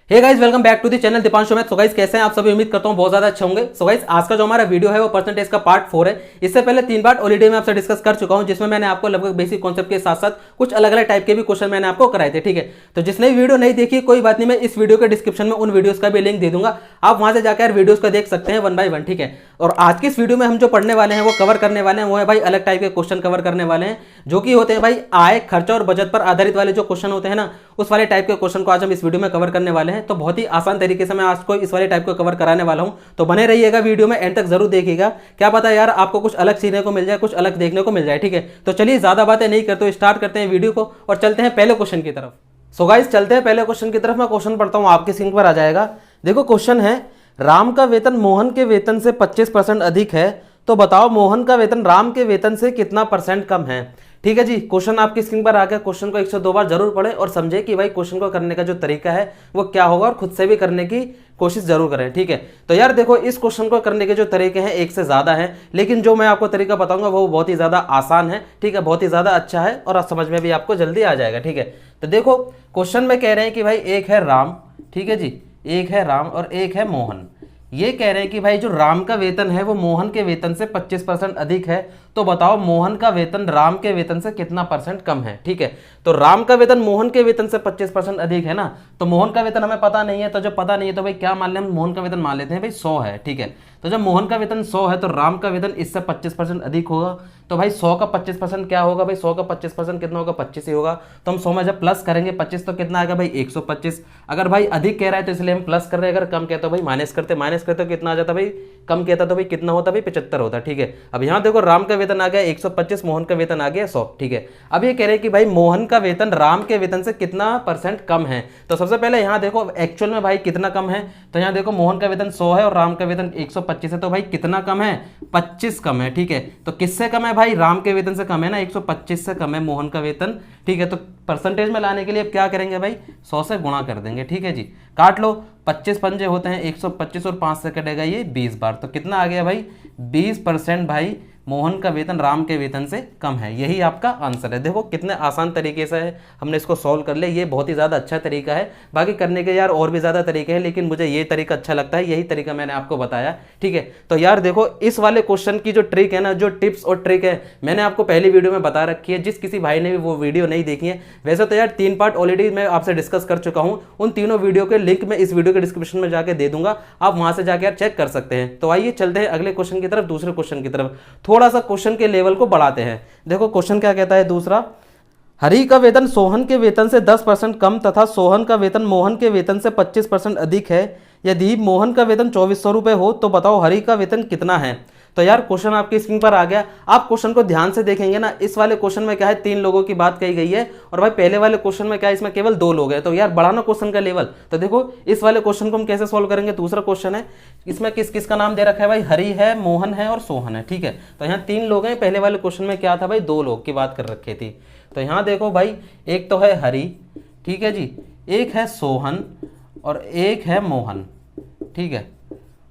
Hey guys, welcome back to the channel Deepanshu math. So guys, कैसे हैं आप सभी? उम्मीद करता हूं बहुत ज्यादा अच्छे होंगे। सो गाइस, आज का जो हमारा वीडियो है वो परसेंटेज का पार्ट 4 है। इससे पहले 3 बार ऑलरेडी मैं आपसे डिस्कस कर चुका हूं, जिसमें मैंने आपको लगभग बेसिक कॉन्सेप्ट के साथ साथ कुछ अलग अलग टाइप के भी क्वेश्चन मैंने आपको कराए थे। ठीक है, तो जिसने भी वीडियो नहीं देखी कोई बात नहीं, मैं इस वीडियो के डिस्क्रिप्शन में उन वीडियोस का भी लिंक दे दूंगा, आप वहां से जाकर वीडियोस को देख सकते हैं 1 बाय 1। ठीक है, और आज की इस वीडियो में हम जो पढ़ने वाले हैं वो कवर करने वाले हैं वो है भाई अलग टाइप के क्वेश्चन कवर करने वाले हैं, जो कि होते हैं भाई आय, खर्चा और बजट पर आधारित वाले जो क्वेश्चन होते हैं ना, उस वाले टाइप के क्वेश्चन को आज हम इस वीडियो में कवर करने वाले हैं। तो बहुत ही आसान तरीके से मैं आज को इस वाले टाइप को कवर कराने वाला हूं, तो बने रहिएगा वीडियो में, एंड तक जरूर देखिएगा। क्या पता यार आपको कुछ अलग सीखने को मिल जाए, कुछ अलग देखने को मिल जाए। ठीक है, तो चलिए ज्यादा बातें नहीं करते, स्टार्ट करते हैं वीडियो को और चलते हैं पहले क्वेश्चन की तरफ। सो गाइस, चलते हैं पहले क्वेश्चन की तरफ। मैं क्वेश्चन पढ़ता हूं, आपके स्क्रीन पर आ जाएगा। देखो क्वेश्चन है, राम का वेतन मोहन के वेतन से 25% अधिक है, तो बताओ मोहन का वेतन राम के वेतन से कितना % कम है। ठीक है जी, क्वेश्चन आपकी स्क्रीन पर आ गया। क्वेश्चन को 102 बार जरूर पढ़ें और समझे कि भाई क्वेश्चन को करने का जो तरीका है वो क्या होगा, और खुद से भी करने की कोशिश जरूर करें। ठीक है, तो यार देखो, इस क्वेश्चन को करने के जो तरीके हैं एक से ज्यादा हैं, लेकिन जो मैं आपको तरीका बताऊंगा वो बहुत ही ज्यादा आसान है। ठीक है, बहुत ही ज्यादा अच्छा है और समझ में भी आपको जल्दी आ जाएगा। ठीक है, तो देखो क्वेश्चन में कह रहे हैं कि भाई एक है राम, ठीक है जी, एक है राम और एक है मोहन। ये कह रहे हैं कि भाई जो राम का वेतन है वो मोहन के वेतन से 25% अधिक है, तो बताओ मोहन का वेतन राम के वेतन से कितना % कम है। ठीक है, तो राम का वेतन मोहन के वेतन से 25% अधिक है ना, तो मोहन का वेतन हमें पता नहीं है, तो जब पता नहीं है तो भाई क्या मान लें हम, मोहन का वेतन मान लेते हैं भाई 100 है। ठीक है, तो जब मोहन का वेतन 100 है तो राम का वेतन इससे 25% अधिक होगा, तो भाई 100 का 25% क्या होगा भाई, 100 का 25% कितना होगा, 25 ही होगा। तो हम 100 में जब प्लस करेंगे 25 तो कितना आएगा भाई 125। अगर भाई अधिक कह रहा है तो इसलिए हम प्लस कर रहे हैं, अगर कम कहते हो भाई माइनस करते तो कितना आ जाता भाई, कम कहता तो भाई कितना होता भाई 75 होता। ठीक है, अब यहाँ देखो राम का वेतन आ गया 125, मोहन का वेतन आ गया 100। ठीक है, अब ये कह रहे हैं कि भाई मोहन का वेतन राम के वेतन से कितना % कम है। तो सबसे पहले यहाँ देखो एक्चुअल में भाई कितना कम है, तो यहाँ देखो मोहन का वेतन 100 है और राम का वेतन 125 है, तो भाई कितना कम है, 25 कम है। ठीक है, तो किससे कम है भाई, राम के वेतन से कम है ना, 125 से कम है मोहन का वेतन। ठीक है, तो परसेंटेज में लाने के लिए अब क्या करेंगे भाई, 100 से गुणा कर देंगे। ठीक है जी, काट लो, 25 पंजे होते हैं 125 और 5 से कटेगा ये 20 बार, तो कितना आ गया भाई 20% भाई मोहन का वेतन राम के वेतन से कम है। यही आपका आंसर है। देखो कितने आसान तरीके से है, हमने इसको सॉल्व कर लिया। ये बहुत ही ज़्यादा अच्छा तरीका है, बाकी करने के यार और भी ज़्यादा तरीके हैं, लेकिन मुझे ये तरीका अच्छा लगता है, यही तरीका मैंने आपको बताया। ठीक है, तो यार देखो इस वाले क्वेश्चन की जो ट्रिक है ना, जो टिप्स और ट्रिक है, मैंने आपको पहली वीडियो में बता रखी है। जिस किसी भाई ने भी वो वीडियो नहीं देखी है, वैसे तो यार 3 पार्ट ऑलरेडी मैं आपसे डिस्कस कर चुका हूँ, उन तीनों वीडियो के लिंक मैं इस वीडियो के डिस्क्रिप्शन में जाकर दे दूंगा, आप वहां से जाकर चेक कर सकते हैं। तो आइए चलते हैं अगले क्वेश्चन की तरफ, दूसरे क्वेश्चन की तरफ, थोड़ा सा क्वेश्चन के लेवल को बढ़ाते हैं। देखो क्वेश्चन क्या कहता है दूसरा, हरि का वेतन सोहन के वेतन से 10% कम तथा सोहन का वेतन मोहन के वेतन से 25% अधिक है। यदि मोहन का वेतन 2400 रुपये हो तो बताओ हरि का वेतन कितना है। तो यार क्वेश्चन आपकी स्क्रीन पर आ गया। आप क्वेश्चन को ध्यान से देखेंगे ना, इस वाले क्वेश्चन में क्या है, 3 लोगों की बात कही गई है, और भाई पहले वाले क्वेश्चन में क्या है, इसमें केवल 2 लोग हैं। तो यार बढ़ाना क्वेश्चन का लेवल। तो देखो इस वाले क्वेश्चन को हम कैसे सोल्व करेंगे। दूसरा क्वेश्चन है, इसमें किस किस का नाम दे रखा है भाई, हरि है, मोहन है और सोहन है। ठीक है, तो यहाँ 3 लोग हैं, पहले वाले क्वेश्चन में क्या था भाई, 2 लोग की बात कर रखी थी। तो यहाँ देखो भाई, एक तो है हरि, ठीक है जी, एक है सोहन और एक है मोहन। ठीक है,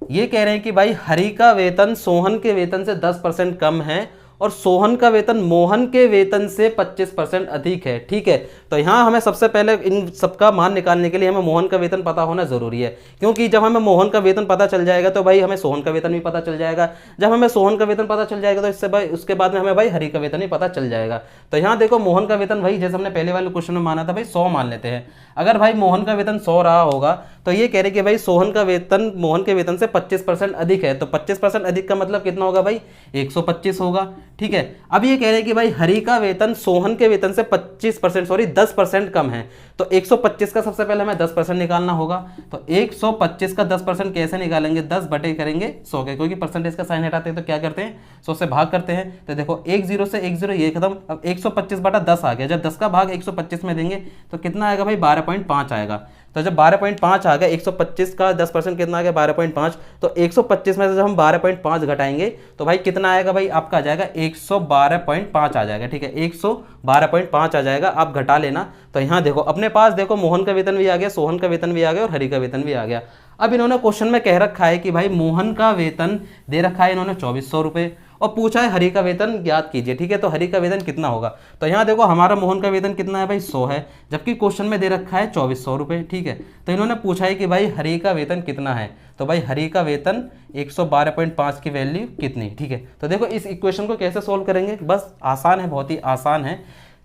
ये कह रहे हैं कि भाई हरि का वेतन सोहन के वेतन से 10% कम है और सोहन का वेतन मोहन के वेतन से 25% अधिक है। ठीक है, तो यहाँ हमें सबसे पहले इन सबका मान निकालने के लिए हमें मोहन का वेतन पता होना जरूरी है, क्योंकि जब हमें मोहन का वेतन पता चल जाएगा तो भाई हमें सोहन का वेतन भी पता चल जाएगा। जब हमें सोहन का वेतन पता चल जाएगा तो इससे भाई उसके बाद में हमें भाई हरि का वेतन भी पता चल जाएगा। तो यहाँ देखो मोहन का वेतन भाई जैसे हमने पहले वाले क्वेश्चन में माना था भाई 100 मान लेते हैं। अगर भाई मोहन का वेतन 100 रहा होगा तो ये कह रहे कि भाई सोहन का वेतन मोहन के वेतन से 25% अधिक है, तो 25% अधिक का मतलब कितना होगा भाई, 125 होगा। ठीक है, अब ये कह रहे हैं कि भाई हरि का वेतन सोहन के वेतन से 10% कम है, तो 125 का सबसे पहले हमें 10% निकालना होगा। तो 125 का 10% कैसे निकालेंगे, 10 बटे करेंगे 100 के, क्योंकि परसेंटेज का साइन हटाते हैं तो क्या करते हैं, 100 से भाग करते हैं। तो देखो 1 0 से 1 0 ये खत्म। अब 125 बटा 10 आ गया, जब 10 का भाग 125 में देंगे तो कितना आएगा भाई, 12.5 आएगा। तो जब 12.5 आ गया, 125 का 10% कितना आ गया, 12.5। तो 125 में से जब हम 12.5 घटाएंगे तो भाई कितना आएगा भाई, आपका आ जाएगा 112.5 आ जाएगा। ठीक है, 112.5 आ जाएगा, आप घटा लेना। तो यहाँ देखो अपने पास देखो मोहन का वेतन भी आ गया, सोहन का वेतन भी आ गया और हरि का वेतन भी आ गया। अब इन्होंने क्वेश्चन में कह रखा है कि भाई मोहन का वेतन दे रखा है इन्होंने 2400 रुपये और पूछा है हरि का वेतन ज्ञात कीजिए, ठीक है। तो हरि का वेतन कितना होगा, तो यहाँ देखो हमारा मोहन का वेतन कितना है भाई 100 है, जबकि क्वेश्चन में दे रखा है 2400 रुपये, ठीक है। तो इन्होंने पूछा है कि भाई हरि का वेतन कितना है, तो भाई हरि का वेतन 112.5 की वैल्यू कितनी, ठीक है। तो देखो इस इक्वेशन को कैसे सोल्व करेंगे, बस आसान है, बहुत ही आसान है।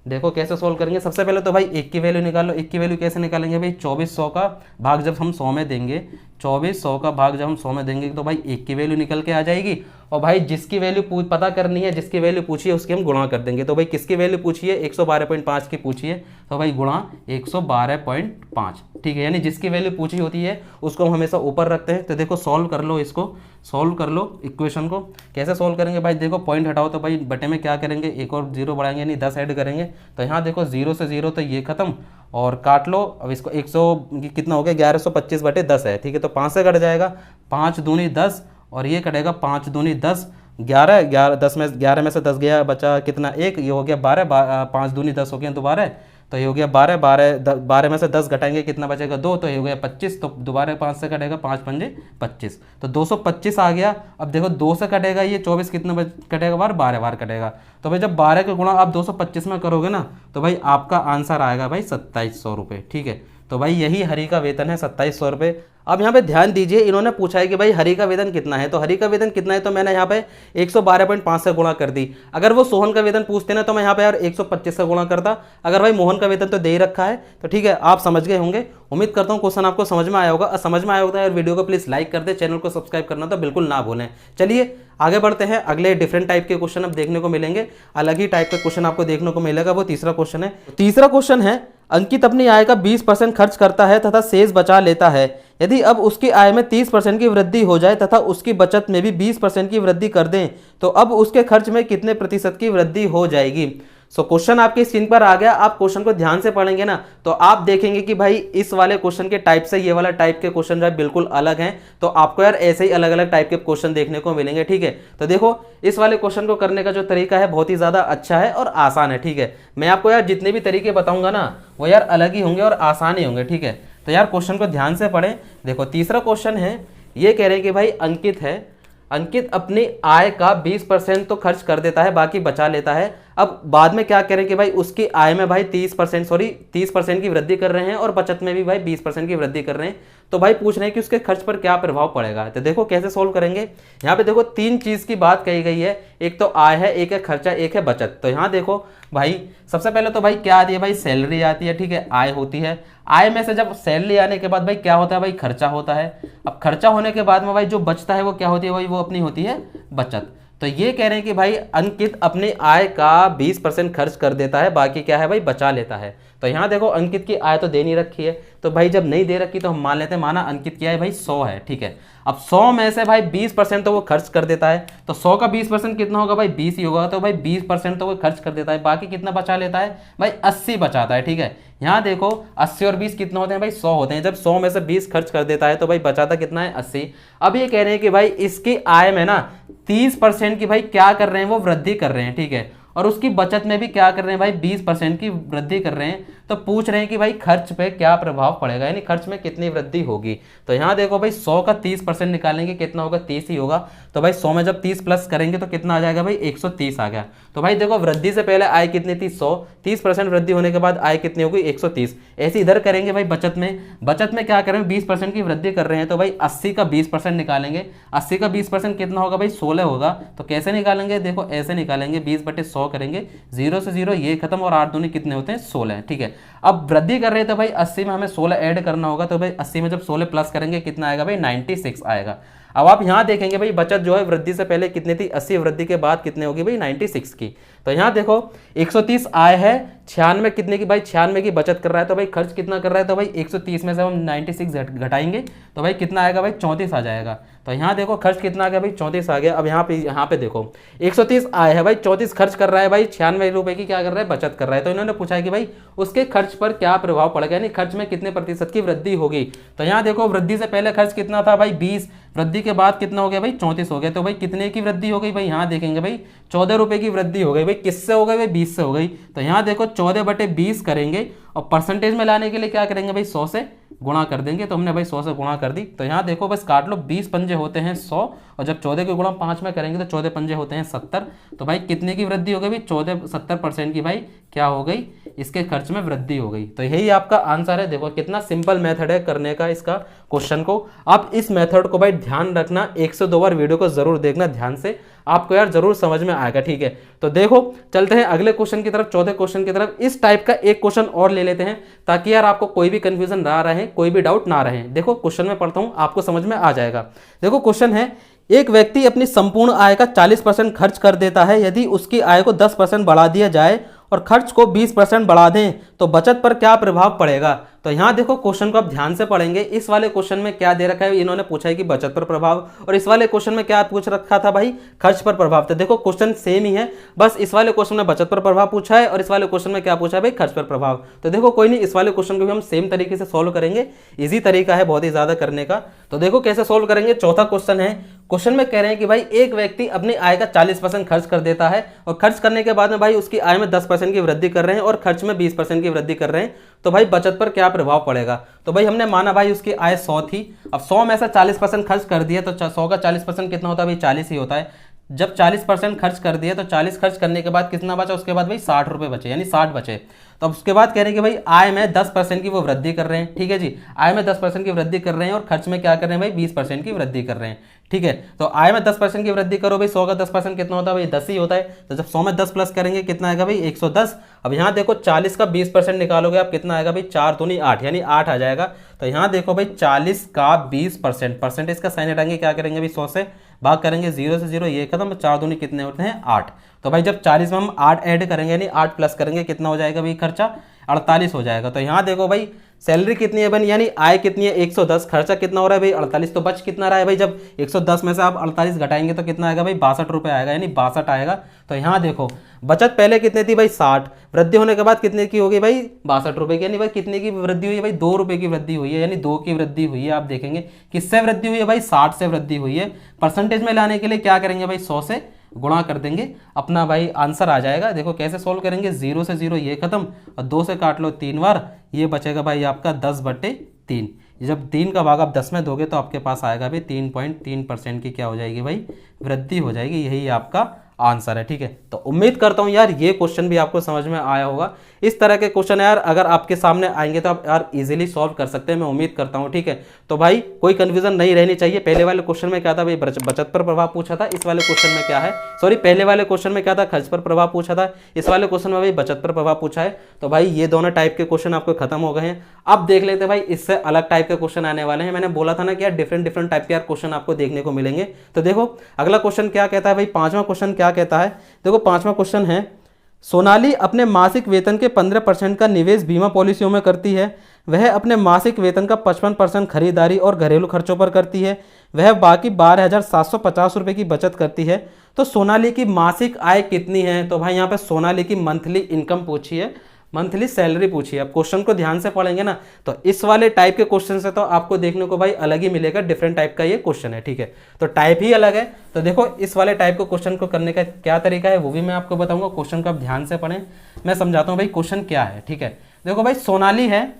देखो कैसे सोल्व करेंगे, सबसे पहले तो भाई एक की वैल्यू निकालो। एक की वैल्यू कैसे निकालेंगे भाई, 2400 का भाग जब हम 100 में देंगे, 2400 का भाग जब हम 100 में देंगे तो भाई एक की वैल्यू निकल के आ जाएगी। और भाई जिसकी वैल्यू पता करनी है, जिसकी वैल्यू पूछी है उसकी हम गुणा कर देंगे। तो भाई किसकी वैल्यू पूछी है, 112.5 की पूछी है, तो भाई गुणा 112.5, ठीक है। यानी जिसकी वैल्यू पूछी होती है उसको हम हमेशा ऊपर रखते हैं। तो देखो सॉल्व कर लो, इसको सॉल्व कर लो इक्वेशन को। कैसे सॉल्व करेंगे भाई, देखो पॉइंट हटाओ तो भाई बटे में क्या करेंगे, एक और जीरो बढ़ाएंगे, यानी 10 ऐड करेंगे। तो यहाँ देखो 0 से 0 तो ये खत्म, और काट लो। अब इसको 100 कितना हो गया, 1125 बटे 10 है, ठीक है। तो 5 से कट जाएगा, 5 दूनी 10, और ये कटेगा 5 दूनी 10, 11 10 में 11 में से 10 गया, बचा कितना 1, ये हो गया 12, 5 दूनी 10 हो गया दोबारा, तो ये हो गया 12, 12 में से 10 घटाएंगे कितना बचेगा 2, तो ये हो गया 25, तो दोबारा 5 से कटेगा, 5 पंजे 25, तो 225 आ गया। अब देखो 2 से कटेगा ये 24, कितना कटेगा बार, 12 बार कटेगा। तो भाई जब 12 का गुणा आप 225 में करोगे ना, तो भाई आपका आंसर आएगा भाई 2700 रुपये, ठीक है। तो भाई यही हरि का वेतन है, 2700 रुपये। अब यहाँ पे ध्यान दीजिए, इन्होंने पूछा है कि भाई हरि का वेतन कितना है, तो हरि का वेतन कितना है, तो मैंने यहाँ पे 112.5 से गुणा कर दी। अगर वो सोहन का वेतन पूछते ना तो मैं यहाँ पे यार 125 से गुणा करता। अगर भाई मोहन का वेतन तो दे ही रखा है, तो ठीक है, आप समझ गए होंगे। उम्मीद करता हूँ क्वेश्चन आपको समझ में आया होगा। समझ में आया होगा यार, वीडियो को प्लीज लाइक कर दे, चैनल को सब्सक्राइब करना तो बिल्कुल ना भूलें। चलिए आगे बढ़ते हैं, अगले डिफरेंट टाइप के क्वेश्चन अब देखने को मिलेंगे, अलग ही टाइप का क्वेश्चन आपको देखने को मिलेगा। वो तीसरा क्वेश्चन है। तीसरा क्वेश्चन है, अंकित अपनी आय का 20% खर्च करता है तथा शेष बचा लेता है। यदि अब उसकी आय में 30% की वृद्धि हो जाए तथा उसकी बचत में भी 20% की वृद्धि कर दें, तो अब उसके खर्च में कितने प्रतिशत की वृद्धि हो जाएगी। सो क्वेश्चन आपकी स्क्रीन पर आ गया। आप क्वेश्चन को ध्यान से पढ़ेंगे ना तो आप देखेंगे कि भाई इस वाले क्वेश्चन के टाइप से ये वाला टाइप के क्वेश्चन जो है बिल्कुल अलग हैं। तो आपको यार ऐसे ही अलग अलग टाइप के क्वेश्चन देखने को मिलेंगे, ठीक है। तो देखो इस वाले क्वेश्चन को करने का जो तरीका है बहुत ही ज्यादा अच्छा है और आसान है, ठीक है। मैं आपको यार जितने भी तरीके बताऊंगा ना वो यार अलग ही होंगे और आसान ही होंगे, ठीक है। तो यार क्वेश्चन को ध्यान से पढ़ें। देखो तीसरा क्वेश्चन है, ये कह रहे हैं कि भाई अंकित है, अंकित अपनी आय का 20% तो खर्च कर देता है, बाकी बचा लेता है। अब बाद में क्या करें कि भाई उसकी आय में भाई 30% की वृद्धि कर रहे हैं और बचत में भी भाई 20% की वृद्धि कर रहे हैं। तो भाई पूछ रहे हैं कि उसके खर्च पर क्या प्रभाव पड़ेगा। तो देखो कैसे सोल्व करेंगे। यहाँ पे देखो 3 चीज की बात कही गई है, एक तो आय है, एक है खर्चा, एक है बचत। तो यहाँ देखो भाई सबसे पहले तो भाई क्या आती है, भाई सैलरी आती है, ठीक है, आय होती है। आय में से जब सैलरी आने के बाद भाई क्या होता है, भाई खर्चा होता है। अब खर्चा होने के बाद में भाई जो बचता है वो क्या होती है, भाई वो अपनी होती है बचत। तो ये कह रहे हैं कि भाई अंकित अपनी आय का 20% खर्च कर देता है, बाकी क्या है भाई बचा लेता है। तो यहाँ देखो अंकित की आय तो दे नहीं रखी है, तो भाई जब नहीं दे रखी तो हम मान लेते हैं, माना अंकित की आय भाई 100 है, ठीक है। अब 100 में से भाई 20% तो वो खर्च कर देता है, तो 100 का 20% कितना होगा भाई 20 ही होगा। तो भाई 20% तो वो खर्च कर देता है, बाकी कितना बचा लेता है भाई 80 बचाता है, ठीक है। यहाँ देखो 80 और 20 कितना होते हैं भाई 100 होते हैं। जब 100 में से 20 खर्च कर देता है तो भाई बचाता कितना है 80। अब ये कह रहे हैं कि भाई इसकी आय में ना 30% की भाई क्या कर रहे हैं, वो वृद्धि कर रहे हैं, ठीक है। और उसकी बचत में भी क्या कर रहे हैं भाई 20% की वृद्धि कर रहे हैं। तो पूछ रहे हैं कि भाई खर्च पे क्या प्रभाव पड़ेगा, यानी खर्च में कितनी वृद्धि होगी। तो यहाँ देखो भाई 100 का 30% निकालेंगे, कितना होगा 30 ही होगा। तो भाई 100 में जब 30 प्लस करेंगे तो कितना आ जाएगा भाई 130 आ गया। तो भाई देखो वृद्धि से पहले आय कितनी थी 100, 30% वृद्धि होने के बाद आय कितनी होगी 130। ऐसे इधर करेंगे भाई बचत में क्या करेंगे 20% की वृद्धि कर रहे हैं, तो भाई 80 का 20% निकालेंगे। 80 का 20% कितना होगा भाई 16 होगा। तो कैसे निकालेंगे, देखो ऐसे निकालेंगे, 20/100 करेंगे, 0 से 0 ये खत्म, और 8 दूनी कितने होते हैं 16, ठीक है। अब वृद्धि कर रहे हैं तो भाई 80 में हमें 16 ऐड करना होगा। तो भाई 80 में जब 16 प्लस करेंगे कितना आएगा भाई 96 आएगा। अब आप यहां देखेंगे भाई बचत जो है वृद्धि से पहले कितनी थी 80, वृद्धि के बाद कितने होगी भाई 96 की। तो यहां देखो 130 आय है, 96 कितने की भाई 96 की बचत कर रहा है। तो भाई खर्च कितना कर रहा है, तो भाई 130 में से हम 96 घटाएंगे तो भाई कितना आएगा भाई 34 आ जाएगा। तो यहाँ देखो खर्च कितना आ गया भाई 34 आ गया। अब यहाँ पे देखो 130 आय है भाई, 34 खर्च कर रहा है भाई, 96 रुपए की क्या कर रहा है बचत कर रहा है। तो इन्होंने पूछा है कि भाई उसके खर्च पर क्या प्रभाव पड़ेगा, यानी खर्च में कितने प्रतिशत की वृद्धि होगी। तो यहाँ देखो वृद्धि से पहले खर्च कितना था भाई 20, वृद्धि के बाद कितना हो गया भाई 34 हो गया। तो भाई कितने की वृद्धि हो गई भाई, यहाँ देखेंगे भाई 14 रुपये की वृद्धि हो गई भाई। किससे हो गई भाई, 20 से हो गई। तो यहाँ देखो 14/20 करेंगे और परसेंटेज में लाने के लिए क्या करेंगे भाई, 100 से गुणा कर देंगे। तो हमने भाई 100 से गुणा कर दी। तो यहाँ देखो बस काट लो, 20 पंजे होते हैं 100 और जब 14 के गुणा 5 में करेंगे तो 14 पंजे होते हैं 70। तो भाई कितने की वृद्धि हो गई भाई, 70% की भाई क्या हो गई, इसके खर्च में वृद्धि हो गई। तो यही आपका आंसर है। देखो कितना सिंपल मेथड है करने का इसका क्वेश्चन को। आप इस मेथड को भाई ध्यान रखना, 1 से 2 बार वीडियो को जरूर देखना ध्यान से, आपको यार जरूर समझ में आएगा। ठीक है, तो देखो चलते हैं अगले क्वेश्चन की तरफ, चौथे क्वेश्चन की तरफ। इस टाइप का एक क्वेश्चन और ले लेते हैं ताकि यार आपको कोई भी कंफ्यूजन ना रहे, कोई भी डाउट ना रहे। देखो क्वेश्चन में पढ़ता हूं, आपको समझ में आ जाएगा। देखो क्वेश्चन है, एक व्यक्ति अपनी संपूर्ण आय का 40% खर्च कर देता है। यदि उसकी आय को 10% बढ़ा दिया जाए और खर्च को 20% बढ़ा दें तो बचत पर क्या प्रभाव पड़ेगा। तो यहाँ देखो क्वेश्चन को आप ध्यान से पढ़ेंगे। इस वाले क्वेश्चन में क्या दे रखा है, इन्होंने पूछा है कि बचत पर प्रभाव, और इस वाले क्वेश्चन में क्या पूछ रखा था भाई, खर्च पर प्रभाव। तो देखो क्वेश्चन सेम ही है, बस इस वाले क्वेश्चन में बचत पर प्रभाव पूछा है और इस वाले क्वेश्चन में क्या पूछा है भाई, खर्च पर प्रभाव। तो देखो कोई नहीं, इस वाले क्वेश्चन को भी हम सेम तरीके से सोल्व करेंगे। इजी तरीका है बहुत ही ज्यादा करने का। तो देखो कैसे सोल्व करेंगे। चौथा क्वेश्चन है, क्वेश्चन में कह रहे हैं कि भाई एक व्यक्ति अपनी आय का 40% खर्च कर देता है और खर्च करने के बाद में भाई उसकी आय में 10% की वृद्धि कर रहे हैं और खर्च में 20% की वृद्धि कर रहे हैं। तो भाई बचत पर क्या प्रभाव पड़ेगा। तो भाई हमने माना भाई उसकी आय 100 थी, अब 100 में से 40% खर्च कर दिया तो 100 का 40% कितना होता है भाई, 40 ही होता है। जब 40% खर्च कर दिया तो 40 खर्च करने के बाद कितना बचा, उसके बाद भाई 60 रुपए बचे, यानी 60 बचे। तो अब उसके बाद कह रहे हैं कि भाई आय में 10% की वो वृद्धि कर रहे हैं। ठीक है जी, आय में 10% की वृद्धि कर रहे हैं और खर्च में क्या कर रहे हैं भाई, 20% की वृद्धि कर रहे हैं। ठीक है, तो आय में 10% की वृद्धि करो भाई, 100 का 10% कितना होता है भाई, 10 ही होता है। तो जब 100 में 10 प्लस करेंगे कितना आएगा भाई, 110। अब यहाँ देखो 40 का 20% निकालोगे आप, कितना आएगा भाई, 4 दूनी 8, यानी 8 आ जाएगा। तो यहाँ देखो भाई 40 का 20%, परसेंटेज का साइन हटाएंगे, क्या करेंगे भाई, 100 से भाग करेंगे, 0 से 0 ये खत्म, 4 दूनी कितने होते हैं, 8। तो भाई जब 40 में हम 8 ऐड करेंगे यानी 8 प्लस करेंगे, कितना हो जाएगा भाई, खर्चा 48 हो जाएगा। तो यहाँ देखो भाई सैलरी कितनी है बनी, यानी आय कितनी है 110, खर्चा कितना हो रहा है भाई 48। तो बच कितना रहा है भाई, जब 110 में से आप 48 घटाएंगे तो कितना आएगा भाई, 62 रुपये आएगा, यानी 62 आएगा। तो यहाँ देखो बचत पहले कितनी थी भाई, 60, वृद्धि होने के बाद कितने की होगी भाई, 62 रुपये की। यानी भाई कितने की वृद्धि हुई है भाई, 2 रुपये की वृद्धि हुई है, यानी 2 की वृद्धि हुई है। आप देखेंगे किससे वृद्धि हुई है भाई, 60 से वृद्धि हुई है। परसेंटेज में लाने के लिए क्या करेंगे भाई, 100 से गुणा कर देंगे, अपना भाई आंसर आ जाएगा। देखो कैसे सोल्व करेंगे, 0 से 0 ये खत्म और 2 से काट लो 3 बार, ये बचेगा भाई आपका 10/3। जब 3 का भाग आप 10 में दोगे तो आपके पास आएगा भाई 3.3% की क्या हो जाएगी भाई, वृद्धि हो जाएगी। यही आपका आंसर है। ठीक है, तो उम्मीद करता हूं यार ये क्वेश्चन भी आपको समझ में आया होगा। इस तरह के क्वेश्चन यार अगर आपके सामने आएंगे तो आप यार इजीली सॉल्व कर सकते हैं, मैं उम्मीद करता हूं। ठीक है, तो भाई कोई कंफ्यूजन नहीं रहनी चाहिए। पहले वाले क्वेश्चन में क्या था भाई, बचत पर प्रभाव पूछा था, इस वाले क्वेश्चन में क्या है, सॉरी पहले वाले क्वेश्चन में क्या था, खर्च पर प्रभाव पूछा था, इस वाले क्वेश्चन में भाई बचत पर प्रभाव पूछा है। तो भाई ये दोनों टाइप के क्वेश्चन आपको खत्म हो गए हैं। अब देख लेते हैं भाई इससे अलग टाइप के क्वेश्चन आने वाले हैं। मैंने बोला था ना कि यार डिफरेंट टाइप के यार क्वेश्चन आपको देखने को मिलेंगे। तो देखो अगला क्वेश्चन क्या कहता है भाई, 5वां क्वेश्चन क्या कहता है। देखो 5वां क्वेश्चन है, सोनाली अपने मासिक वेतन के 15% का निवेश बीमा पॉलिसियों में करती है। वह अपने मासिक वेतन का 55% खरीदारी और घरेलू खर्चों पर करती है। वह बाकी 12,750 रुपये की बचत करती है। तो सोनाली की मासिक आय कितनी है। तो भाई यहाँ पे सोनाली की मंथली इनकम पूछी है, मंथली सैलरी पूछी है। अब क्वेश्चन को ध्यान से पढ़ेंगे ना तो इस वाले टाइप के क्वेश्चन से तो आपको देखने को भाई अलग ही मिलेगा, डिफरेंट टाइप का ये क्वेश्चन है। ठीक है, तो टाइप ही अलग है। तो देखो इस वाले टाइप के क्वेश्चन को करने का क्या तरीका है वो भी मैं आपको बताऊंगा। क्वेश्चन को आप ध्यान से पढ़ें, मैं समझाता हूँ भाई क्वेश्चन क्या है। ठीक है, देखो भाई सोनाली है,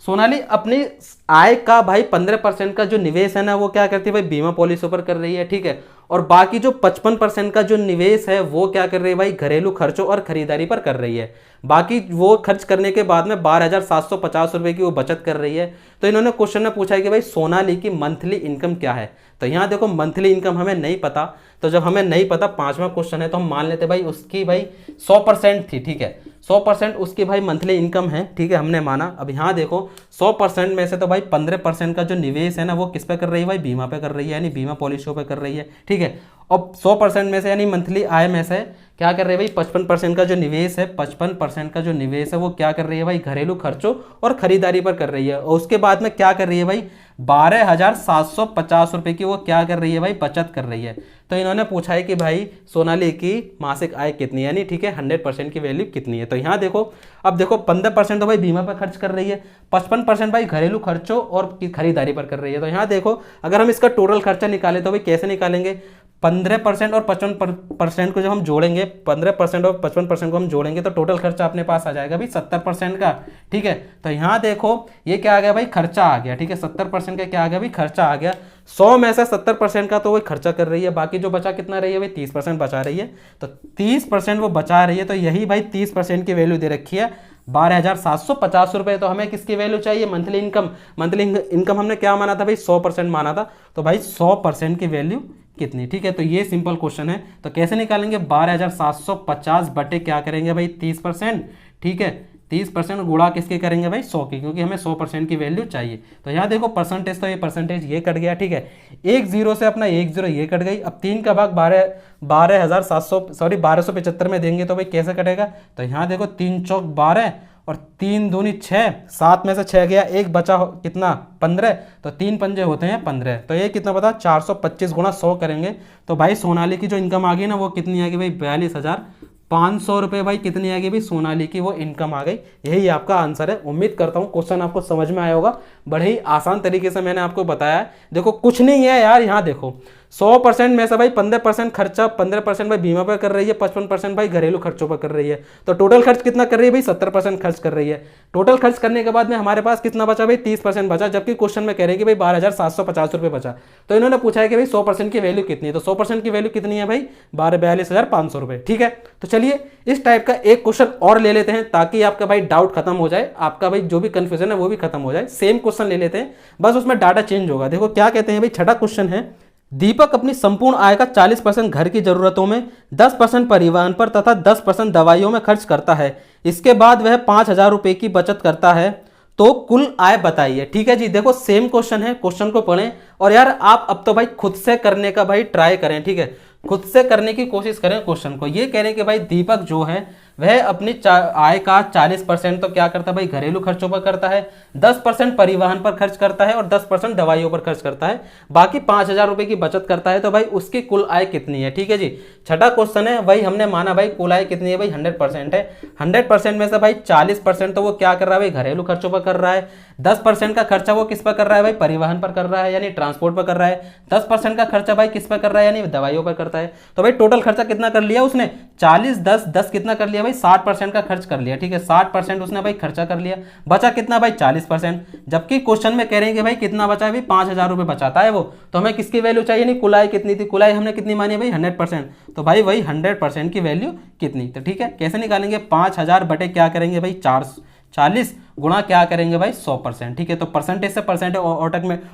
सोनाली अपनी आय का भाई 15% का जो निवेश है ना वो क्या करती है भाई, बीमा पॉलिसी पर कर रही है। ठीक है, और बाकी जो 55% का जो निवेश है वो क्या कर रही है भाई, घरेलू खर्चों और खरीदारी पर कर रही है। बाकी वो खर्च करने के बाद में 12,750 रुपये की वो बचत कर रही है। तो इन्होंने क्वेश्चन में पूछा है कि भाई सोनाली की मंथली इनकम क्या है। तो यहाँ देखो मंथली इनकम हमें नहीं पता, तो जब हमें नहीं पता 5वां क्वेश्चन है तो हम मान लेते भाई उसकी भाई 100% थी। ठीक है, 100% उसकी भाई मंथली इनकम है। ठीक है, हमने माना। अब यहाँ देखो 100% में से तो भाई 15% का जो निवेश है ना वो किस पे कर रही है भाई, बीमा पे कर रही है, यानी बीमा पॉलिसियों पे कर रही है। ठीक है, अब 100% में से यानी मंथली आय में से क्या कर रही है भाई, 55% का जो निवेश है, 55% का जो निवेश है वो क्या कर रही है भाई, घरेलू खर्चों और खरीदारी पर कर रही है। और उसके बाद में क्या कर रही है भाई, 12,750 रुपये की वो क्या कर रही है भाई, बचत कर रही है। तो इन्होंने पूछा है कि भाई सोनाली की मासिक आय कितनी है, यानी ठीक है 100% की वैल्यू कितनी है। तो यहाँ देखो, अब देखो 15% तो भाई बीमा पर खर्च कर रही है, 55% भाई घरेलू खर्चों और खरीदारी पर कर रही है। तो यहाँ देखो अगर हम इसका टोटल खर्चा निकालें तो भाई कैसे निकालेंगे, 15% और 55% को जब हम जोड़ेंगे, 15% और 55% को हम जोड़ेंगे तो टोटल खर्चा अपने पास आ जाएगा भाई 70% का। ठीक है, तो यहाँ देखो ये क्या आ गया भाई, खर्चा आ गया। ठीक है, 70% का क्या आ गया भाई, खर्चा आ गया। 100 में से 70% का तो वो खर्चा कर रही है, बाकी जो बचा कितना रही है भाई, 30% बचा रही है। तो 30% वो बचा रही है, तो यही भाई 30% की वैल्यू दे रखी है 12,750 रुपये। तो हमें किसकी वैल्यू चाहिए, मंथली इनकम। मंथली इनकम हमने क्या माना था भाई, 100% माना था। तो भाई 100% की वैल्यू कितनी। ठीक है, तो ये सिंपल क्वेश्चन है। तो कैसे निकालेंगे, 12,750 बटे क्या करेंगे भाई 30%। ठीक है, 30% गुणा किसके करेंगे भाई, 100 की, क्योंकि हमें 100% की वैल्यू चाहिए। तो यहाँ देखो परसेंटेज, तो ये परसेंटेज ये कट गया। ठीक है, एक जीरो से अपना एक जीरो ये कट गई। अब 3 का भाग 12,700 में देंगे तो भाई कैसे कटेगा। तो यहाँ देखो 3 चौक 12 और 3 दूनी 6, 7 में से 6 गया, एक बचा कितना 15, तो 3 पंजे होते हैं 15। तो ये कितना पता, 425 गुणा 100 करेंगे तो भाई सोनाली की जो इनकम आ गई ना वो कितनी आ गई भाई, 42,500 रुपये भाई कितनी आ गई भाई, सोनाली की वो इनकम आ गई। यही आपका आंसर है। उम्मीद करता हूँ क्वेश्चन आपको समझ में आया होगा, बड़े ही आसान तरीके से मैंने आपको बताया है। देखो कुछ नहीं है यार, यहाँ देखो 100% में से भाई 15% खर्चा, 15% भाई बीमा पर कर रही है, 55% भाई घरेलू खर्चों पर कर रही है। तो टोटल खर्च कितना कर रही है भाई, 70% खर्च कर रही है। टोटल खर्च करने के बाद में हमारे पास कितना बचा भाई, 30% बचा, जबकि क्वेश्चन में कह रहे हैं कि भाई 12,750 रुपये बचा। तो इन्होंने पूछा है कि भाई 100% की वैल्यू कितनी है, तो 100% की वैल्यू कितनी है भाई, 42,500 रुपये। ठीक है, तो चलिए इस टाइप का एक क्वेश्चन और ले लेते हैं ताकि आपका भाई डाउट खत्म हो जाए, आपका भाई जो भी कंफ्यूजन है वो भी खत्म हो जाए। सेम क्वेश्चन ले लेते हैं, बस उसमें डाटा चेंज होगा। देखो क्या कहते हैं भाई, छठा क्वेश्चन है, दीपक अपनी संपूर्ण आय का 40% घर की जरूरतों में, 10% परिवहन पर तथा 10% दवाइयों में खर्च करता है। इसके बाद वह 5,000 रुपए की बचत करता है, तो कुल आय बताइए। ठीक है जी, देखो सेम क्वेश्चन है, क्वेश्चन को पढ़ें और यार आप अब तो भाई खुद से करने का भाई ट्राई करें। ठीक है, खुद से करने की कोशिश करें क्वेश्चन को। ये कह रहे हैं कि भाई दीपक जो है वह अपनी आय का 40% तो क्या करता है भाई, घरेलू खर्चों पर करता है, 10% परिवहन पर खर्च करता है और 10% दवाइयों पर खर्च करता है, बाकी 5,000 रुपए की बचत करता है। तो भाई उसकी कुल आय कितनी है। ठीक है जी, छठा क्वेश्चन है, वही हमने माना भाई कुल आय कितनी है भाई, 100% है। 100% में से भाई 40% तो वो क्या कर रहा है भाई, घरेलू खर्चों पर कर रहा है। 10% का खर्चा वो किस पर कर रहा है भाई, परिवहन पर कर रहा है, यानी ट्रांसपोर्ट पर कर रहा है। 10% का खर्चा भाई किस पर कर रहा है, यानी दवाइयों पर करता है। तो भाई टोटल खर्चा कितना कर लिया उसने, 40 10 10 कितना कर लिया भाई, 60% का खर्च कर लिया। ठीक है, 60% उसने भाई खर्चा कर लिया, बचा कितना भाई 40%। जबकि क्वेश्चन में कह रहे हैं कि भाई कितना बचा है भाई, 5,000 रुपए बचाता है वो। तो हमें किसकी वैल्यू चाहिए, नहीं कुल आय कितनी थी, कुल आय हमने कितनी मानी भाई 100%। तो भाई वही 100% की वैल्यू कितनी। तो ठीक है, कैसे निकालेंगे, 5,000 बटे क्या करेंगे भाई 40 गुणा क्या करेंगे भाई 100%। ठीक है, तो परसेंटेज से परसेंटेज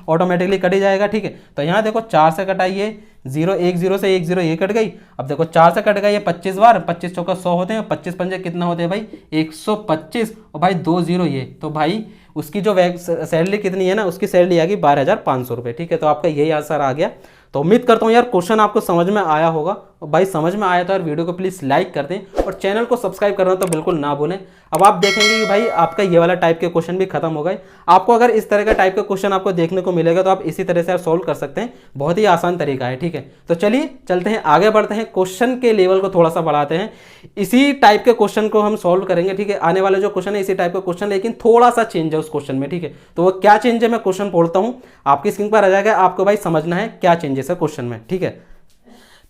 ऑटोमेटिकली कट ही जाएगा। ठीक है, तो यहाँ देखो 4 से कटाइए, 0 1 0 से 1 0 ये कट गई। अब देखो 4 से कट गई, ये 25 बार, 25 चौका 100 होते हैं, 25 पंजे कितना होते हैं भाई 125 और भाई 2 0 ये। तो भाई उसकी जो सैलरी कितनी है ना, उसकी सैलरी आ गई 12,500 रुपये। ठीक है, तो आपका यही आंसर आ गया। तो उम्मीद करता हूँ यार क्वेश्चन आपको समझ में आया होगा, और भाई समझ में आया तो यार वीडियो को प्लीज़ लाइक कर दें और चैनल को सब्सक्राइब करना तो बिल्कुल ना भूलें। अब आप देखेंगे कि भाई आपका ये वाला टाइप के क्वेश्चन भी खत्म हो गए। आपको अगर इस तरह का टाइप का क्वेश्चन आपको देखने को मिलेगा तो आप इसी तरह से सॉल्व कर सकते हैं, बहुत ही आसान तरीका है। ठीक है, तो चलिए चलते हैं आगे बढ़ते हैं, क्वेश्चन के लेवल को थोड़ा सा बढ़ाते हैं। इसी टाइप के क्वेश्चन को हम सॉल्व करेंगे। ठीक है, आने वाले जो क्वेश्चन है इसी टाइप का क्वेश्चन, लेकिन थोड़ा सा चेंज है उस क्वेश्चन में। ठीक है, तो वो क्या चेंज है मैं क्वेश्चन पढ़ता हूँ, आपकी स्क्रीन पर आ जाएगा, आपको भाई समझना है क्या चेंजेस है क्वेश्चन में। ठीक है,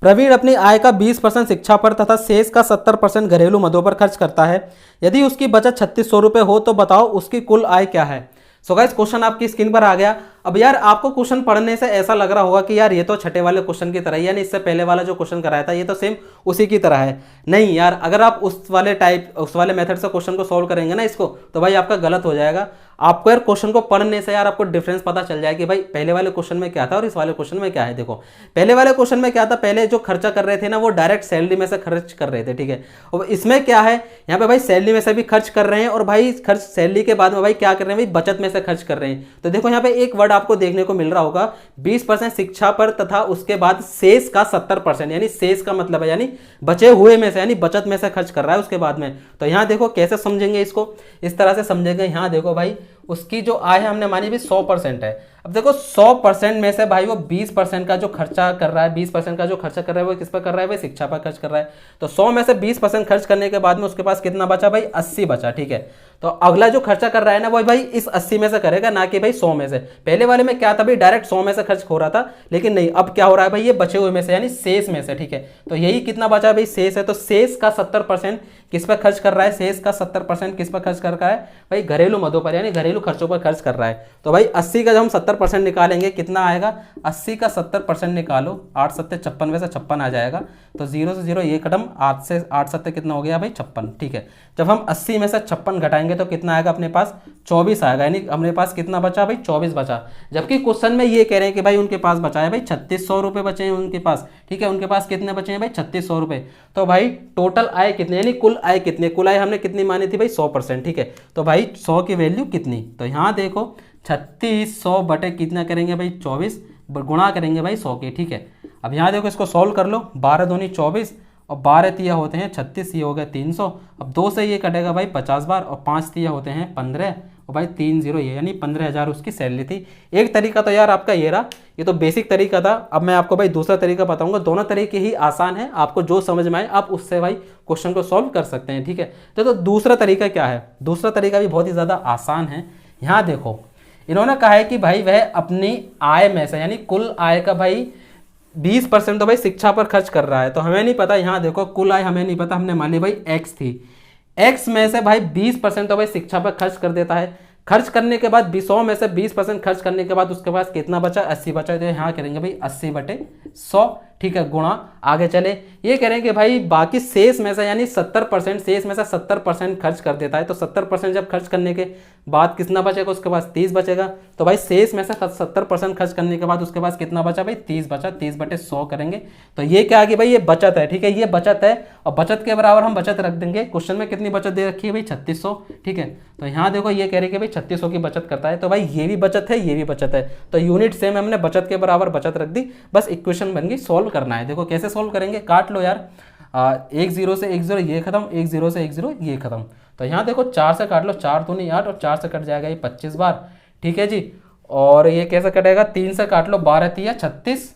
प्रवीण अपनी आय का 20% शिक्षा पर तथा शेष का 70% घरेलू मदों पर खर्च करता है। यदि उसकी बचत 3600 रुपये हो तो बताओ उसकी कुल आय क्या है। सो गाइस क्वेश्चन आपकी स्क्रीन पर आ गया। अब यार आपको क्वेश्चन पढ़ने से ऐसा लग रहा होगा कि यार ये तो छठे वाले क्वेश्चन की तरह ही, यानी इससे पहले वाला जो क्वेश्चन कराया था ये तो सेम उसी की तरह है। नहीं यार, अगर आप उस वाले मेथड से क्वेश्चन को सॉल्व करेंगे ना इसको, तो भाई आपका गलत हो जाएगा। आपको यार क्वेश्चन को पढ़ने से यार आपको डिफरेंस पता चल जाए कि भाई पहले वाले क्वेश्चन में क्या था और इस वाले क्वेश्चन में क्या है। देखो पहले वाले क्वेश्चन में क्या था, पहले जो खर्चा कर रहे थे ना वो डायरेक्ट सैलरी में से खर्च कर रहे थे। ठीक है, और इसमें क्या है, यहाँ पे भाई सैलरी में से भी खर्च कर रहे हैं और भाई खर्च सैलरी के बाद में भाई क्या कर रहे हैं भाई बचत में से खर्च कर रहे हैं। तो देखो यहाँ पे एक वर्ड आपको देखने को मिल रहा होगा, 20% शिक्षा पर तथा उसके बाद शेष का 70%, यानी शेष का मतलब है यानी बचे हुए में से, यानी बचत में से खर्च कर रहा है उसके बाद में। तो यहाँ देखो कैसे समझेंगे इसको, इस तरह से समझेंगे। यहाँ देखो भाई उसकी जो आय है हमने मानी भी 100% है। अब देखो 100% में से भाई वो 20% का जो खर्चा कर रहा है, 20% का जो खर्चा कर रहा है वो किस पर कर रहा है भाई, शिक्षा पर खर्च कर रहा है। तो 100 में से 20% खर्च करने के बाद में उसके पास कितना बचा भाई, 80 बचा। ठीक है, तो अगला जो खर्चा कर रहा है ना वो भाई इस 80 में से करेगा, ना कि भाई 100 में से। पहले वाले में क्या था भाई, डायरेक्ट 100 में से खर्च हो रहा था, लेकिन नहीं, अब क्या हो रहा है भाई, ये बचे हुए में से यानी शेष में से। ठीक है, तो यही कितना बचा भाई, शेष है। तो शेष का 70% किस पर खर्च कर रहा है, शेष का 70% किस पर खर्च कर रहा है भाई, घरेलू मदों पर यानी घरेलू खर्चों पर खर्च कर रहा है। तो भाई 80 का जब हम 70% निकालेंगे कितना आएगा, 80 का 70% निकालो, 8 सत्ते 56 में से 56 आ जाएगा। तो 0 से 0 ये कदम, 8 से 8 सत्ते कितना हो गया भाई, 56। ठीक है, जब हम 80 में से 56 घटाएंगे तो कितना आएगा अपने पास, 24 आएगा। यानी अपने पास कितना बचा भाई, 24 बचा। जबकि क्वेश्चन में ये कह रहे हैं कि भाई उनके पास बचा है भाई 3600 रुपये बचे हैं उनके पास। ठीक है, उनके पास कितने बचे हैं भाई, 3600 रुपये। तो भाई टोटल आय कितने, यानी कुल आय कितने, कुल आय हमने कितनी मानी थी भाई, 100%। ठीक है, तो भाई 100 की वैल्यू कितनी, तो यहाँ देखो 3600 बटे कितना करेंगे भाई, 24 गुणा करेंगे भाई 100 के। ठीक है, अब यहाँ देखो इसको सॉल्व कर लो, 12 दूनी 24 और 12 तिया होते हैं 36, ये हो गया 300। अब 2 से ये कटेगा भाई 50 बार, और 5 तिया होते हैं 15, और भाई 3 0 ये, यानी 15,000 उसकी सैलरी थी। एक तरीका तो यार आपका ये रहा, ये तो बेसिक तरीका था। अब मैं आपको भाई दूसरा तरीका बताऊंगा, दोनों तरीके ही आसान है, आपको जो समझ में आए आप उससे भाई क्वेश्चन को सॉल्व कर सकते हैं। ठीक है, तो दूसरा तरीका क्या है, दूसरा तरीका भी बहुत ही ज़्यादा आसान है। यहाँ देखो इन्होंने कहा है कि भाई वह अपनी आय में से, यानी कुल आय का भाई 20% तो भाई शिक्षा पर खर्च कर रहा है। तो हमें नहीं पता, यहाँ देखो कुल आय हमें नहीं पता, हमने मान ली भाई x थी, x में से भाई 20% तो भाई शिक्षा पर खर्च कर देता है। खर्च करने के बाद 100 में से 20% खर्च करने के बाद उसके पास कितना बचा, 80 बचा। तो यहाँ करेंगे भाई 80 बटे 100। ठीक है, गुणा, आगे चले, ये कह रहे हैं कि भाई बाकी शेष में से यानी 70%, शेष में से 70% खर्च कर देता है। तो 70% जब खर्च करने के बाद कितना बचेगा, उसके पास 30 बचेगा। तो भाई शेष में से 70% खर्च करने के बाद उसके पास कितना बचा भाई, 30 बचा। 30 बटे 100 करेंगे तो ये क्या आ गई भाई, ये बचत है। ठीक है, ये बचत है, और बचत के बराबर हम बचत रख देंगे। क्वेश्चन में कितनी बचत दे रखी है भाई, 3600। ठीक है, तो यहाँ देखो ये कह रहे कि भाई 3600 की बचत करता है। तो भाई ये भी बचत है, ये भी बचत है, तो यूनिट सेम हमने बचत के बराबर बचत रख दी। बस इक्वेशन बन गई, सॉल्व करना है। देखो कैसे सॉल्व करेंगे, काट लो यार, 1 0 से 1 0 ये खत्म, 1 0 से 1 0 ये खत्म। तो यहाँ देखो 4 से काट लो, 4 दूनी 8 और 4 से कट जाएगा ये 25 बार। ठीक है जी, और ये कैसे कटेगा, 3 से काट लो, 12 तिया 36।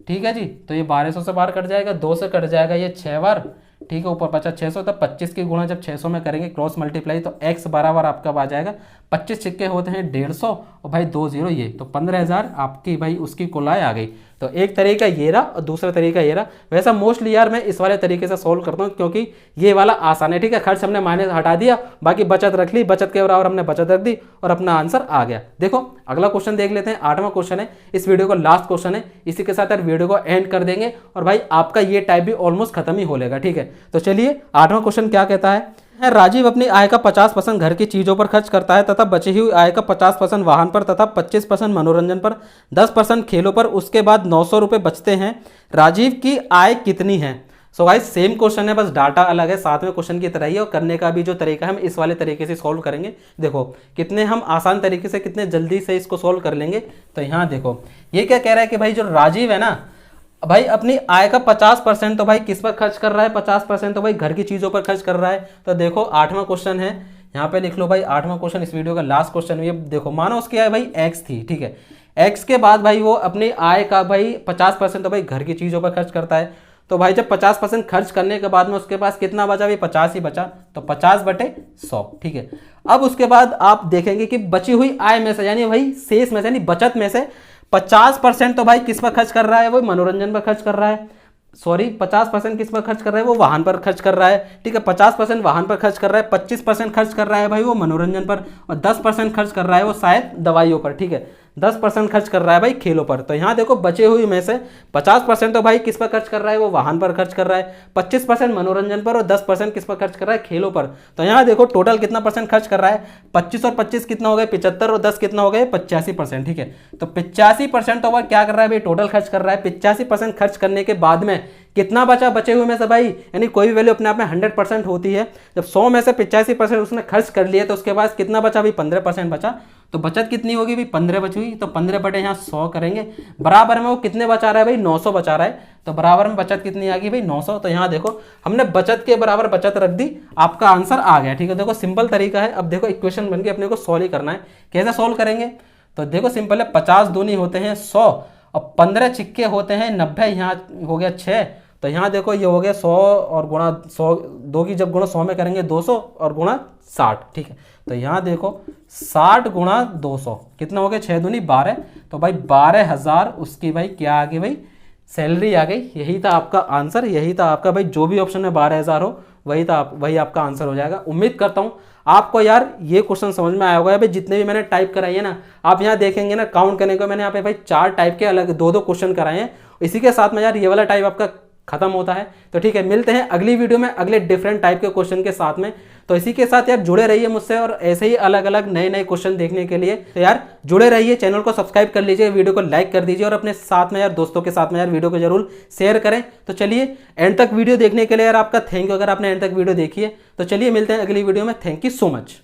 ठीक है जी, तो ये 1200 से बाहर कट जाएगा, 2 से कट जाएगा ये 6 बार। ठीक है, ऊपर बचा 600। तो 25 की गुणा जब 600 में करेंगे क्रॉस मल्टीप्लाई, तो x बराबर आपका आ जाएगा 25 सिक्के होते हैं 150, और भाई 2 0 ये, तो 15,000 आपकी भाई उसकी कुल आय आ गई। तो एक तरीका ये रहा और दूसरा तरीका ये रहा। वैसा मोस्टली यार मैं इस वाले तरीके से सॉल्व करता हूँ, क्योंकि ये वाला आसान है। ठीक है, खर्च हमने माइनस हटा दिया, बाकी बचत रख ली, बचत के बराबर हमने बचत रख दी और अपना आंसर आ गया। देखो अगला क्वेश्चन देख लेते हैं, 8वां क्वेश्चन है, इस वीडियो का लास्ट क्वेश्चन है। इसी के साथ यार वीडियो को एंड कर देंगे और भाई आपका ये टाइप भी ऑलमोस्ट खत्म ही हो लेगा। ठीक है, तो चलिए 8वां क्वेश्चन क्या कहता है, राजीव अपनी आय का 50% घर की चीजों पर खर्च करता है तथा बची हुई आय का 50% वाहन पर तथा 25% मनोरंजन पर, 10% खेलों पर, उसके बाद 900 रुपये बचते हैं। राजीव की आय कितनी है। सो गाइस सेम क्वेश्चन है, बस डाटा अलग है, साथ में क्वेश्चन की तरह ही है, और करने का भी जो तरीका है हम इस वाले तरीके से सॉल्व करेंगे। देखो कितने हम आसान तरीके से कितने जल्दी से इसको सॉल्व कर लेंगे। तो यहाँ देखो ये क्या कह रहा है कि भाई जो राजीव है ना भाई अपनी आय का 50% तो भाई किस पर खर्च कर रहा है, 50% तो भाई घर की चीजों पर खर्च कर रहा है। तो देखो 8वां क्वेश्चन है, यहाँ पे लिख लो भाई 8वां क्वेश्चन, इस वीडियो का लास्ट क्वेश्चन। ये देखो मानो उसकी आय भाई x थी। ठीक है, x के बाद भाई वो अपनी आय का भाई 50% तो भाई घर की चीजों पर खर्च करता है। तो भाई जब 50% खर्च करने के बाद में उसके पास कितना बचा भाई, 50 ही बचा। तो 50 बटे 100। ठीक है, अब उसके बाद आप देखेंगे कि बची हुई आय में से यानी भाई शेष में से यानी बचत में से 50% तो भाई किस पर खर्च कर रहा है, वो मनोरंजन पर खर्च कर रहा है। सॉरी 50% किस पर खर्च कर रहा है, वो वाहन पर खर्च कर रहा है। ठीक है, 50% वाहन पर खर्च कर रहा है, 25% खर्च कर रहा है भाई वो मनोरंजन पर, और 10% खर्च कर रहा है वो शायद दवाइयों पर। ठीक है, 10% खर्च कर रहा है भाई खेलों पर। तो यहाँ देखो बचे हुए में से 50% तो भाई किस पर खर्च कर रहा है, वो वाहन पर खर्च कर रहा है, 25% मनोरंजन पर और 10% किस पर खर्च कर रहा है, खेलों पर। तो यहाँ देखो टोटल कितना परसेंट खर्च कर रहा है, 25 और 25 कितना हो गए 75 और 10 कितना हो गए 85%। ठीक है, तो 85% तो वह क्या कर रहा है भाई, टोटल खर्च कर रहा है। 85% खर्च करने के बाद में कितना बचा बचे हुए में से भाई, यानी कोई भी वैल्यू अपने आप में 100% होती है। जब 100 में से 85% उसने खर्च कर लिया तो उसके पास कितना बचा भाई, 15% बचा। तो बचत कितनी होगी भाई, 15 बची हुई। तो 15 बटे यहाँ 100 करेंगे, बराबर में वो कितने बचा रहा है भाई, 900 बचा रहा है। तो बराबर में बचत कितनी आ गई भाई, 900। तो यहाँ देखो हमने बचत के बराबर बचत रख दी, आपका आंसर आ गया। ठीक है, देखो सिंपल तरीका है। अब देखो इक्वेशन बन के अपने को सॉल्व ही करना है। कैसे सॉल्व करेंगे, तो देखो सिंपल है, 50 दूनी होते हैं 100 और 15 छिक्के होते हैं 90, यहाँ हो गया 6। तो यहाँ देखो ये हो गया 100 और गुणा 100, 2 की जब गुणा 100 में करेंगे 200 और गुणा 60, ठीक है। तो यहाँ देखो 60 गुणा 200 कितना हो गया, 6 दूनी 12। तो भाई 12,000 उसकी भाई क्या आ गई भाई, सैलरी आ गई। यही था आपका आंसर, यही था आपका भाई, जो भी ऑप्शन में 12,000 हो वही था, वही आपका आंसर हो जाएगा। उम्मीद करता हूँ आपको यार ये क्वेश्चन समझ में आया होगा। भाई जितने भी मैंने टाइप कराई है ना, आप यहाँ देखेंगे ना, काउंट करने को मैंने यहाँ पे भाई 4 टाइप के अलग 2-2 क्वेश्चन कराए हैं। इसी के साथ में यार ये वाला टाइप आपका खत्म होता है। तो ठीक है, मिलते हैं अगली वीडियो में अगले डिफरेंट टाइप के क्वेश्चन के साथ में। तो इसी के साथ यार जुड़े रहिए मुझसे, और ऐसे ही अलग अलग नए नए क्वेश्चन देखने के लिए तो यार जुड़े रहिए। चैनल को सब्सक्राइब कर लीजिए, वीडियो को लाइक कर दीजिए और अपने साथ में यार दोस्तों के साथ में यार वीडियो को जरूर शेयर करें। तो चलिए, एंड तक वीडियो देखने के लिए यार आपका थैंक यू, अगर आपने एंड तक वीडियो देखी है। तो चलिए मिलते हैं अगली वीडियो में, थैंक यू सो मच।